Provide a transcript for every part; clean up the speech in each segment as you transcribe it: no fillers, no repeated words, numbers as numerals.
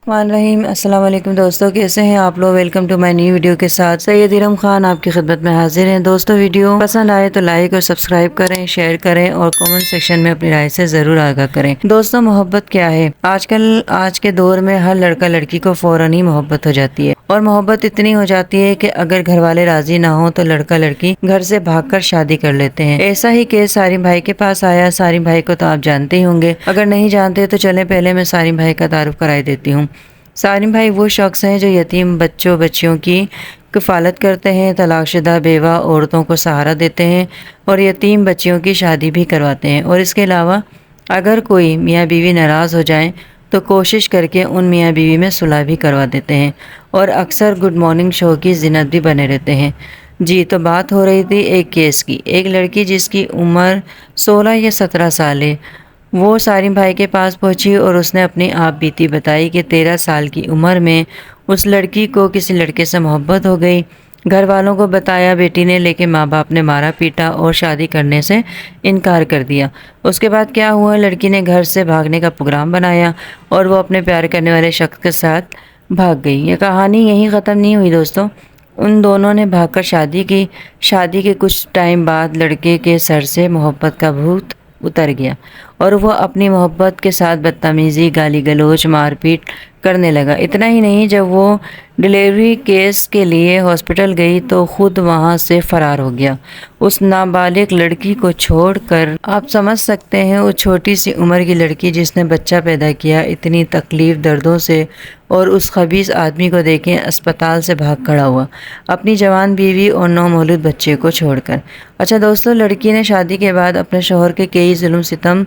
الرحمن الرحیم۔ السلام علیکم دوستوں، کیسے ہیں آپ لوگ؟ Welcome to my new video کے ساتھ سید ارم خان آپ کی خدمت میں حاضر ہیں۔ دوستوں، ویڈیو پسند آئے تو لائک اور سبسکرائب کریں، شیئر کریں اور کامنٹ سیکشن میں اپنی رائے سے ضرور آگاہ کریں۔ دوستوں، محبت کیا ہے؟ آج کے دور میں ہر لڑکا لڑکی کو فوراً ہی محبت ہو جاتی ہے، اور محبت اتنی ہو جاتی ہے کہ اگر گھر والے راضی نہ ہوں تو لڑکا لڑکی گھر سے بھاگ کر شادی کر لیتے ہیں۔ ایسا ہی کیس سارم بھائی کے پاس آیا۔ سارم بھائی کو تو آپ جانتے ہی ہوں گے، اگر نہیں جانتے تو چلیں پہلے میں سارم بھائی کا تعارف کرائی دیتی ہوں۔ سارم بھائی وہ شخص ہیں جو یتیم بچیوں کی کفالت کرتے ہیں، طلاق شدہ بیوہ عورتوں کو سہارا دیتے ہیں اور یتیم بچیوں کی شادی بھی کرواتے ہیں، اور اس کے علاوہ اگر کوئی میاں بیوی ناراض ہو جائیں تو کوشش کر کے ان میاں بیوی میں صلح بھی کروا دیتے ہیں، اور اکثر گڈ مارننگ شو کی زینت بھی بنے رہتے ہیں۔ جی تو بات ہو رہی تھی ایک کیس کی۔ ایک لڑکی جس کی عمر 16 یا 17 سال ہے، وہ سارم بھائی کے پاس پہنچی اور اس نے اپنی آپ بیتی بتائی کہ 13 سال کی عمر میں اس لڑکی کو کسی لڑکے سے محبت ہو گئی۔ گھر والوں کو بتایا بیٹی نے، لیکن ماں باپ نے مارا پیٹا اور شادی کرنے سے انکار کر دیا۔ اس کے بعد کیا ہوا؟ لڑکی نے گھر سے بھاگنے کا پروگرام بنایا اور وہ اپنے پیار کرنے والے شخص کے ساتھ بھاگ گئی۔ یہ کہانی یہیں ختم نہیں ہوئی دوستوں، ان دونوں نے بھاگ کر شادی کی۔ شادی کے کچھ ٹائم بعد لڑکے کے سر سے محبت کا بھوت اتر گیا اور وہ اپنی محبت کے ساتھ بدتمیزی، گالی گلوچ، مار پیٹ کرنے لگا۔ اتنا ہی نہیں، جب وہ ڈیلیوری کیس کے لیے ہاسپٹل گئی تو خود وہاں سے فرار ہو گیا، اس نابالغ لڑکی کو چھوڑ کر۔ آپ سمجھ سکتے ہیں، اس چھوٹی سی عمر کی لڑکی جس نے بچہ پیدا کیا اتنی تکلیف دردوں سے، اور اس خبیث آدمی کو دیکھیں اسپتال سے بھاگ کھڑا ہوا اپنی جوان بیوی اور نومولود بچے کو چھوڑ کر۔ اچھا دوستوں، لڑکی نے شادی کے بعد اپنے شوہر کے کئی ظلم ستم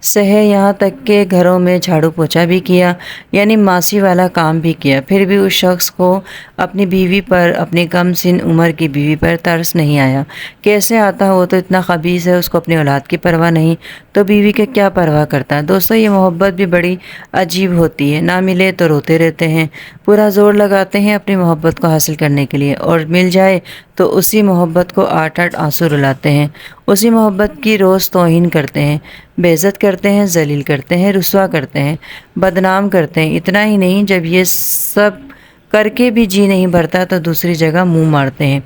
سہے، یہاں تک کہ گھروں میں جھاڑو پوچھا بھی کیا، یعنی ماسی والا کام بھی کیا۔ پھر بھی اس شخص کو اپنی بیوی پر، اپنی کم سن عمر کی بیوی پر ترس نہیں آیا۔ کیسے آتا؟ وہ تو اتنا خبیث ہے، اس کو اپنی اولاد کی پرواہ نہیں تو بیوی کی کیا پرواہ کرتا ہے؟ دوستوں، یہ محبت بھی بڑی عجیب ہوتی ہے، نہ ملے تو روتے رہتے ہیں، پورا زور لگاتے ہیں اپنی محبت کو حاصل کرنے کے لیے، اور مل جائے تو اسی محبت کو 8 آنسو رلاتے ہیں، اسی محبت کی روز توہین کرتے ہیں، بے عزت کرتے ہیں، ذلیل کرتے ہیں، رسوا کرتے ہیں، بدنام کرتے ہیں۔ اتنا ہی نہیں، جب یہ سب کر کے بھی جی نہیں بھرتا تو دوسری جگہ منہ مارتے ہیں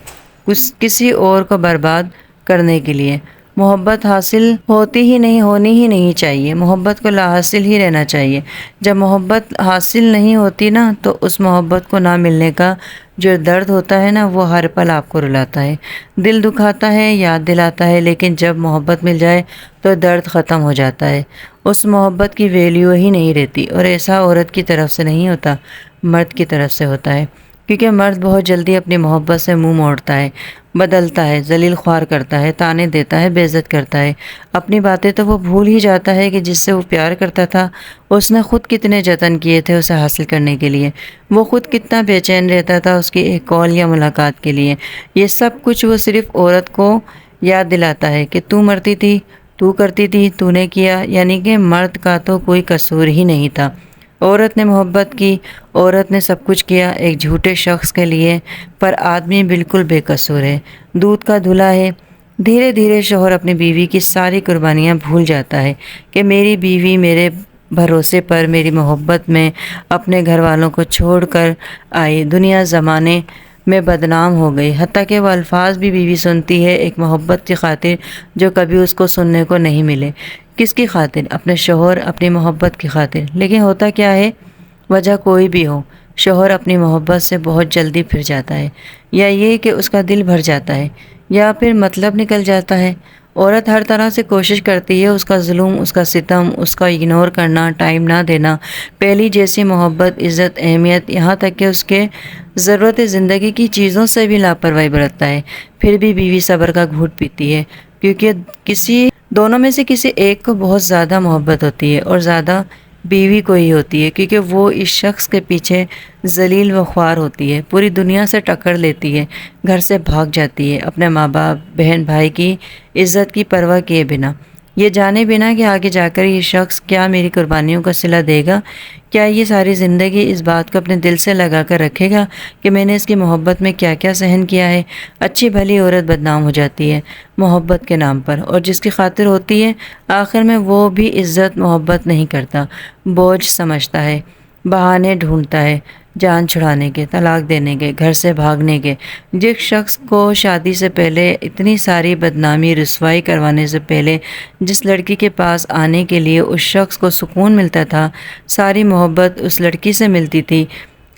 کسی اور کو برباد کرنے کے لیے۔ محبت حاصل ہوتی ہی نہیں، ہونی ہی نہیں چاہیے، محبت کو لا حاصل ہی رہنا چاہیے۔ جب محبت حاصل نہیں ہوتی نا تو اس محبت کو نہ ملنے کا جو درد ہوتا ہے نا، وہ ہر پل آپ کو رلاتا ہے، دل دکھاتا ہے، یاد دلاتا ہے، لیکن جب محبت مل جائے تو درد ختم ہو جاتا ہے، اس محبت کی ویلیو ہی نہیں رہتی۔ اور ایسا عورت کی طرف سے نہیں ہوتا، مرد کی طرف سے ہوتا ہے، کیونکہ مرد بہت جلدی اپنی محبت سے منہ موڑتا ہے، بدلتا ہے، ذلیل خوار کرتا ہے، طعنے دیتا ہے، بے عزت کرتا ہے، اپنی باتیں تو وہ بھول ہی جاتا ہے کہ جس سے وہ پیار کرتا تھا اس نے خود کتنے جتن کیے تھے اسے حاصل کرنے کے لیے، وہ خود کتنا بے چین رہتا تھا اس کی ایک کال یا ملاقات کے لیے۔ یہ سب کچھ وہ صرف عورت کو یاد دلاتا ہے کہ تو مرتی تھی، تو کرتی تھی، تو نے کیا، یعنی کہ مرد کا تو کوئی قصور ہی نہیں تھا۔ عورت نے محبت کی، عورت نے سب کچھ کیا ایک جھوٹے شخص کے لیے، پر آدمی بالکل بے قصور ہے، دودھ کا دھلا ہے۔ دھیرے دھیرے شوہر اپنی بیوی کی ساری قربانیاں بھول جاتا ہے کہ میری بیوی میرے بھروسے پر، میری محبت میں اپنے گھر والوں کو چھوڑ کر آئی، دنیا زمانے میں بدنام ہو گئی، حتیٰ کہ وہ الفاظ بھی بیوی سنتی ہے ایک محبت کی خاطر جو کبھی اس کو سننے کو نہیں ملے۔ کس کی خاطر؟ اپنے شوہر، اپنی محبت کی خاطر۔ لیکن ہوتا کیا ہے، وجہ کوئی بھی ہو، شوہر اپنی محبت سے بہت جلدی پھر جاتا ہے، یا یہ کہ اس کا دل بھر جاتا ہے، یا پھر مطلب نکل جاتا ہے۔ عورت ہر طرح سے کوشش کرتی ہے اس کا ظلم، اس کا ستم، اس کا اگنور کرنا، ٹائم نہ دینا، پہلی جیسی محبت، عزت، اہمیت، یہاں تک کہ اس کے ضرورت زندگی کی چیزوں سے بھی لاپرواہی برتتا ہے۔ پھر بھی بیوی صبر کا گھونٹ پیتی ہے، کیونکہ دونوں میں سے کسی ایک کو بہت زیادہ محبت ہوتی ہے، اور زیادہ بیوی کو ہی ہوتی ہے، کیونکہ وہ اس شخص کے پیچھے ذلیل و خوار ہوتی ہے، پوری دنیا سے ٹکر لیتی ہے، گھر سے بھاگ جاتی ہے، اپنے ماں باپ، بہن بھائی کی عزت کی پرواہ کیے بنا، یہ جانے بنا کہ آگے جا کر یہ شخص کیا میری قربانیوں کا صلہ دے گا، کیا یہ ساری زندگی اس بات کو اپنے دل سے لگا کر رکھے گا کہ میں نے اس کی محبت میں کیا کیا سہن کیا ہے۔ اچھی بھلی عورت بدنام ہو جاتی ہے محبت کے نام پر، اور جس کی خاطر ہوتی ہے آخر میں وہ بھی عزت محبت نہیں کرتا، بوجھ سمجھتا ہے۔ بہانے ڈھونڈتا ہے جان چھڑانے کے، طلاق دینے کے، گھر سے بھاگنے کے۔ جس شخص کو شادی سے پہلے اتنی ساری بدنامی رسوائی کروانے سے پہلے جس لڑکی کے پاس آنے کے لیے اس شخص کو سکون ملتا تھا، ساری محبت اس لڑکی سے ملتی تھی،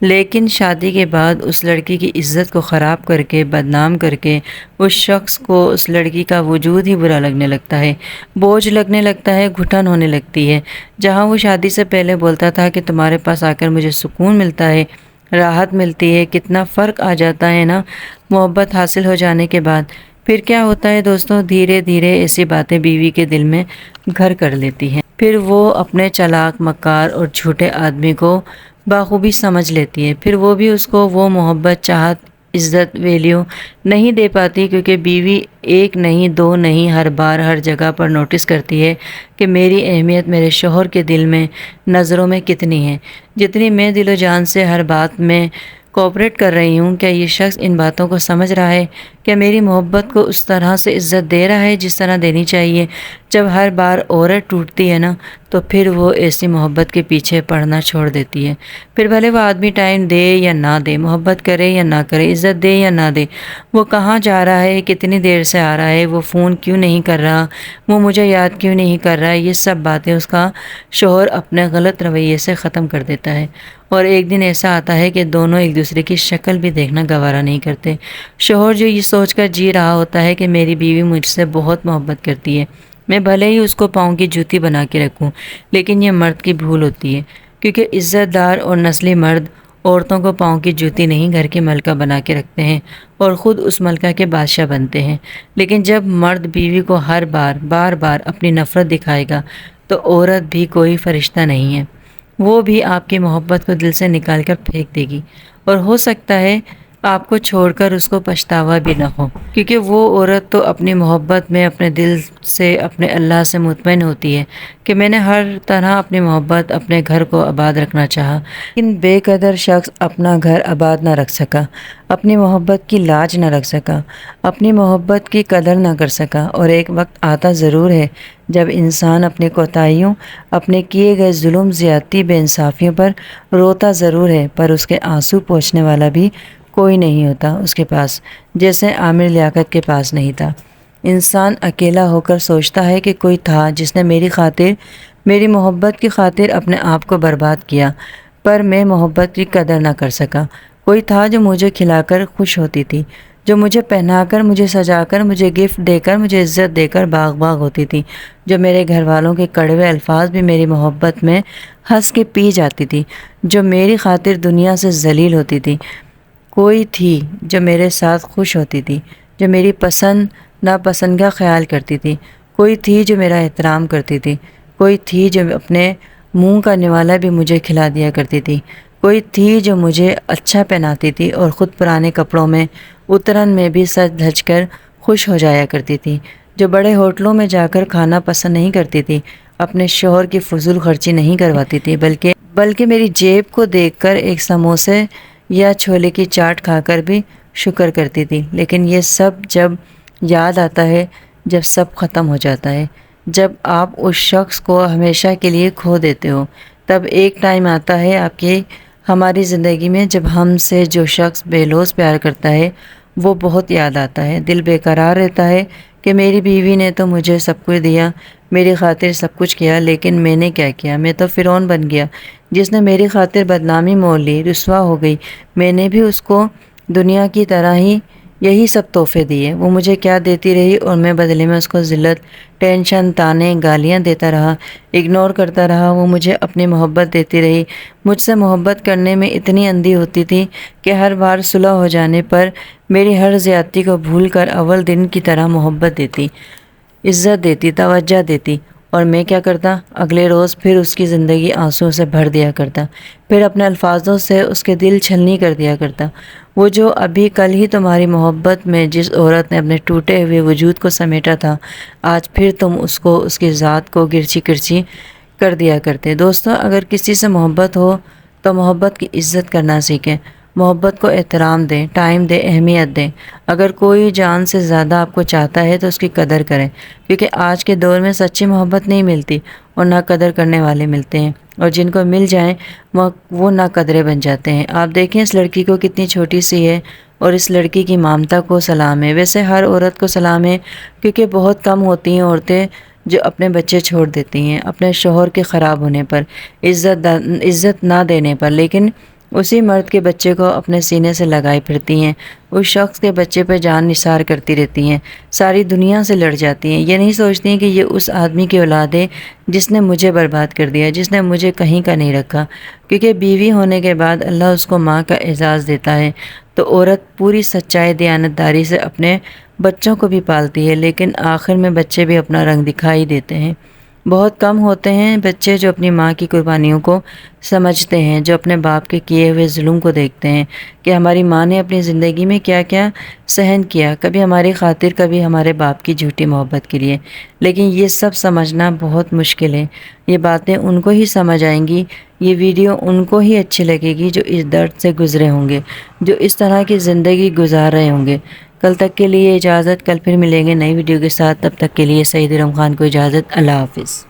لیکن شادی کے بعد اس لڑکی کی عزت کو خراب کر کے، بدنام کر کے، اس شخص کو اس لڑکی کا وجود ہی برا لگنے لگتا ہے، بوجھ لگنے لگتا ہے، گھٹن ہونے لگتی ہے۔ جہاں وہ شادی سے پہلے بولتا تھا کہ تمہارے پاس آ کر مجھے سکون ملتا ہے، راحت ملتی ہے، کتنا فرق آ جاتا ہے نا محبت حاصل ہو جانے کے بعد۔ پھر کیا ہوتا ہے دوستوں، دھیرے دھیرے ایسی باتیں بیوی کے دل میں گھر کر لیتی ہیں۔ پھر وہ اپنے چالاک، مکار اور جھوٹے آدمی کو بخوبی سمجھ لیتی ہے۔ پھر وہ بھی اس کو وہ محبت، چاہت، عزت، ویلیو نہیں دے پاتی، کیونکہ بیوی ایک نہیں، دو نہیں، ہر بار ہر جگہ پر نوٹس کرتی ہے کہ میری اہمیت میرے شوہر کے دل میں، نظروں میں کتنی ہے۔ جتنی میں دل و جان سے ہر بات میں کوآپریٹ کر رہی ہوں، کیا یہ شخص ان باتوں کو سمجھ رہا ہے؟ کیا میری محبت کو اس طرح سے عزت دے رہا ہے جس طرح دینی چاہیے؟ جب ہر بار عورت ٹوٹتی ہے نا، تو پھر وہ ایسی محبت کے پیچھے پڑنا چھوڑ دیتی ہے۔ پھر بھلے وہ آدمی ٹائم دے یا نہ دے، محبت کرے یا نہ کرے، عزت دے یا نہ دے، وہ کہاں جا رہا ہے، کتنی دیر سے آ رہا ہے، وہ فون کیوں نہیں کر رہا، وہ مجھے یاد کیوں نہیں کر رہا، یہ سب باتیں اس کا شوہر اپنے غلط رویے سے ختم کر دیتا ہے۔ اور ایک دن ایسا آتا ہے کہ دونوں ایک دوسرے کی شکل بھی دیکھنا گوارا نہیں کرتے۔ شوہر جو یہ سوچ کر جی رہا ہوتا ہے کہ میری بیوی مجھ سے بہت محبت کرتی ہے، میں بھلے ہی اس کو پاؤں کی جوتی بنا کے رکھوں، لیکن یہ مرد کی بھول ہوتی ہے، کیونکہ عزت دار اور نسلی مرد عورتوں کو پاؤں کی جوتی نہیں، گھر کی ملکہ بنا کے رکھتے ہیں اور خود اس ملکہ کے بادشاہ بنتے ہیں۔ لیکن جب مرد بیوی کو ہر بار بار اپنی نفرت دکھائے گا، تو عورت بھی کوئی فرشتہ نہیں ہے، وہ بھی آپ کی محبت کو دل سے نکال کر پھینک دے گی، اور ہو سکتا ہے آپ کو چھوڑ کر اس کو پچھتاوا بھی نہ ہو، کیونکہ وہ عورت تو اپنی محبت میں اپنے دل سے، اپنے اللہ سے مطمئن ہوتی ہے کہ میں نے ہر طرح اپنی محبت، اپنے گھر کو آباد رکھنا چاہا، لیکن بے قدر شخص اپنا گھر آباد نہ رکھ سکا، اپنی محبت کی لاج نہ رکھ سکا، اپنی محبت کی قدر نہ کر سکا۔ اور ایک وقت آتا ضرور ہے جب انسان اپنی کوتاہیوں، اپنے کیے گئے ظلم، زیادتی، بے انصافیوں پر روتا ضرور ہے، پر اس کے آنسو پوچھنے والا بھی کوئی نہیں ہوتا اس کے پاس، جیسے عامر لیاقت کے پاس نہیں تھا۔ انسان اکیلا ہو کر سوچتا ہے کہ کوئی تھا جس نے میری خاطر، میری محبت کی خاطر اپنے آپ کو برباد کیا، پر میں محبت کی قدر نہ کر سکا۔ کوئی تھا جو مجھے کھلا کر خوش ہوتی تھی، جو مجھے پہنا کر، مجھے سجا کر، مجھے گفٹ دے کر، مجھے عزت دے کر باغ باغ ہوتی تھی، جو میرے گھر والوں کے کڑوے الفاظ بھی میری محبت میں ہنس کے پی جاتی تھی، جو میری خاطر دنیا سے ذلیل ہوتی تھی۔ کوئی تھی جو میرے ساتھ خوش ہوتی تھی، جو میری پسند ناپسند کا خیال کرتی تھی، کوئی تھی جو میرا احترام کرتی تھی، کوئی تھی جو اپنے منہ کا نوالا بھی مجھے کھلا دیا کرتی تھی، کوئی تھی جو مجھے اچھا پہناتی تھی اور خود پرانے کپڑوں میں اترن میں بھی سج دھج کر خوش ہو جایا کرتی تھی، جو بڑے ہوٹلوں میں جا کر کھانا پسند نہیں کرتی تھی، اپنے شوہر کی فضول خرچی نہیں کرواتی تھی، بلکہ میری جیب کو دیکھ کر ایک سموسے یا چھولے کی چاٹ کھا کر بھی شکر کرتی تھی۔ لیکن یہ سب جب یاد آتا ہے، جب سب ختم ہو جاتا ہے، جب آپ اس شخص کو ہمیشہ کے لیے کھو دیتے ہو، تب ایک ٹائم آتا ہے آپ کی ہماری زندگی میں جب ہم سے جو شخص بے لوث پیار کرتا ہے وہ بہت یاد آتا ہے، دل بے قرار رہتا ہے کہ میری بیوی نے تو مجھے سب کچھ دیا، میری خاطر سب کچھ کیا، لیکن میں نے کیا کیا؟ میں تو فرعون بن گیا، جس نے میری خاطر بدنامی مول لی، رسوا ہو گئی۔ میں نے بھی اس کو دنیا کی طرح ہی یہی سب تحفے دیے، وہ مجھے کیا دیتی رہی اور میں بدلے میں اس کو ذلت، ٹینشن، تانے، گالیاں دیتا رہا، اگنور کرتا رہا۔ وہ مجھے اپنی محبت دیتی رہی، مجھ سے محبت کرنے میں اتنی اندھی ہوتی تھی کہ ہر بار صلح ہو جانے پر میری ہر زیادتی کو بھول کر اول دن کی طرح محبت دیتی، عزت دیتی، توجہ دیتی، اور میں کیا کرتا؟ اگلے روز پھر اس کی زندگی آنسوؤں سے بھر دیا کرتا، پھر اپنے الفاظوں سے اس کے دل چھلنی کر دیا کرتا۔ وہ جو ابھی کل ہی تمہاری محبت میں جس عورت نے اپنے ٹوٹے ہوئے وجود کو سمیٹا تھا، آج پھر تم اس کو، اس کی ذات کو گرچی کرچی کر دیا کرتے۔ دوستو، اگر کسی سے محبت ہو تو محبت کی عزت کرنا سیکھیں، محبت کو احترام دیں، ٹائم دیں، اہمیت دیں۔ اگر کوئی جان سے زیادہ آپ کو چاہتا ہے تو اس کی قدر کریں، کیونکہ آج کے دور میں سچی محبت نہیں ملتی اور نہ قدر کرنے والے ملتے ہیں، اور جن کو مل جائیں وہ نہ قدرے بن جاتے ہیں۔ آپ دیکھیں اس لڑکی کو کتنی چھوٹی سی ہے، اور اس لڑکی کی مامتا کو سلام ہے۔ ویسے ہر عورت کو سلام ہے، کیونکہ بہت کم ہوتی ہیں عورتیں جو اپنے بچے چھوڑ دیتی ہیں اپنے شوہر کے خراب ہونے پر، عزت نہ دینے پر، لیکن اسی مرد کے بچے کو اپنے سینے سے لگائے پھرتی ہیں، اس شخص کے بچے پہ جان نثار کرتی رہتی ہیں، ساری دنیا سے لڑ جاتی ہیں۔ یہ نہیں سوچتی ہیں کہ یہ اس آدمی کی اولاد ہے جس نے مجھے برباد کر دیا، جس نے مجھے کہیں کا نہیں رکھا، کیونکہ بیوی ہونے کے بعد اللہ اس کو ماں کا اعزاز دیتا ہے۔ تو عورت پوری سچائی، دیانتداری سے اپنے بچوں کو بھی پالتی ہے، لیکن آخر میں بچے بھی اپنا رنگ دکھائی دیتے ہیں۔ بہت کم ہوتے ہیں بچے جو اپنی ماں کی قربانیوں کو سمجھتے ہیں، جو اپنے باپ کے کیے ہوئے ظلم کو دیکھتے ہیں کہ ہماری ماں نے اپنی زندگی میں کیا کیا سہن کیا، کبھی ہماری خاطر، کبھی ہمارے باپ کی جھوٹی محبت کے لیے۔ لیکن یہ سب سمجھنا بہت مشکل ہے۔ یہ باتیں ان کو ہی سمجھ آئیں گی، یہ ویڈیو ان کو ہی اچھی لگے گی جو اس درد سے گزرے ہوں گے، جو اس طرح کی زندگی گزار رہے ہوں گے۔ کل تک کے لیے اجازت، کل پھر ملیں گے نئی ویڈیو کے ساتھ۔ تب تک کے لیے سعید ارم خان کو اجازت، اللہ حافظ۔